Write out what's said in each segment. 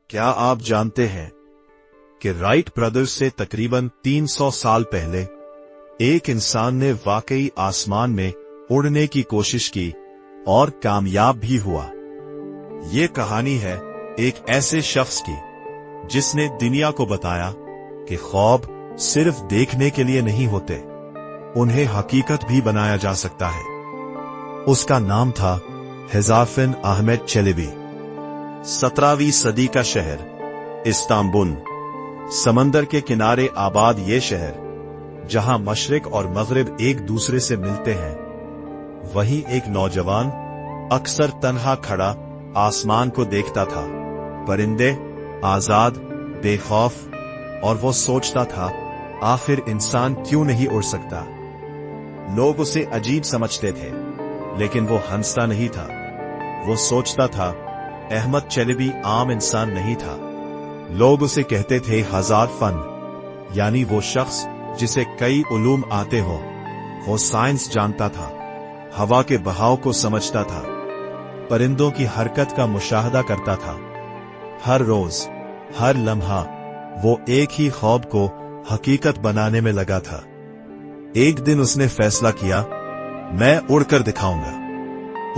क्या आप जानते हैं कि राइट ब्रदर्स से तकरीबन 300 साल पहले एक इंसान ने वाकई आसमान में उड़ने की कोशिश की और कामयाब भी हुआ। ये कहानी है एक ऐसे शख्स की जिसने दुनिया को बताया कि ख्वाब सिर्फ देखने के लिए नहीं होते, उन्हें हकीकत भी बनाया जा सकता है। उसका नाम था हिज़ाफिन अहमद चेलेबी। 17वीं सदी का शहर इस्तांबुल, समंदर के किनारे आबाद ये शहर जहां मशरिक और मगरिब एक दूसरे से मिलते हैं। वहीं एक नौजवान अक्सर तन्हा खड़ा आसमान को देखता था, परिंदे आजाद, बेखौफ, और वो सोचता था आखिर इंसान क्यों नहीं उड़ सकता। लोग उसे अजीब समझते थे, लेकिन वो हंसता नहीं था। वो सोचता था अहमद चेलेबी आम इंसान नहीं था। लोग उसे कहते थे हजार फन, यानी वो शख्स जिसे कई उलूम आते हो। वो साइंस जानता था, हवा के बहाव को समझता था, परिंदों की हरकत का मुशाहदा करता था। हर रोज, हर लम्हा वो एक ही ख्वाब को हकीकत बनाने में लगा था। एक दिन उसने फैसला किया, मैं उड़कर दिखाऊंगा।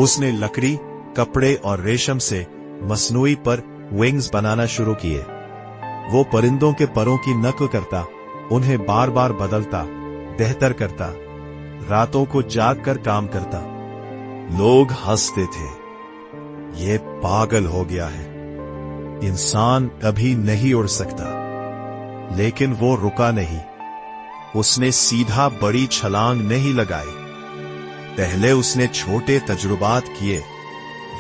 उसने लकड़ी, कपड़े और रेशम से मसनूई पर विंग्स बनाना शुरू किए। वो परिंदों के परों की नकल करता, उन्हें बार बार बदलता, बेहतर करता, रातों को जाग कर काम करता। लोग हंसते थे, ये पागल हो गया है, इंसान कभी नहीं उड़ सकता। लेकिन वो रुका नहीं। उसने सीधा बड़ी छलांग नहीं लगाई। पहले उसने छोटे तजुर्बात किए।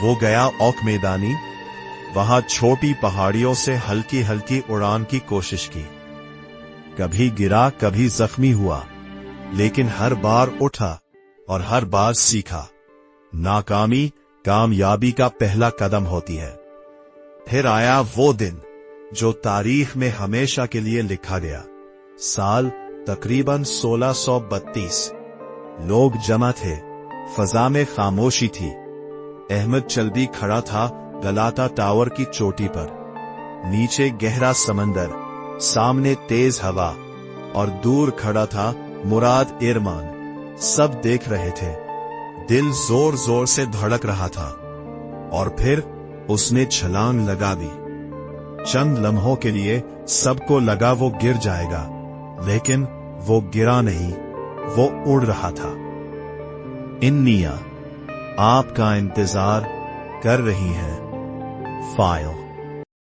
वो गया औक मैदानी, वहां छोटी पहाड़ियों से हल्की हल्की उड़ान की कोशिश की। कभी गिरा, कभी जख्मी हुआ, लेकिन हर बार उठा और हर बार सीखा। नाकामी कामयाबी का पहला कदम होती है। फिर आया वो दिन जो तारीख में हमेशा के लिए लिखा गया। साल तकरीबन 1632। लोग जमा थे, फजा में खामोशी थी। अहमद चेलेबी खड़ा था गलाता टावर की चोटी पर। नीचे गहरा समंदर, सामने तेज हवा, और दूर खड़ा था मुराद इरमान। सब देख रहे थे। दिल जोर जोर से धड़क रहा था। और फिर उसने छलांग लगा दी। चंद लम्हों के लिए सबको लगा वो गिर जाएगा, लेकिन वो गिरा नहीं, वो उड़ रहा था। इंनिया आपका इंतजार कर रही हैं। फाइल।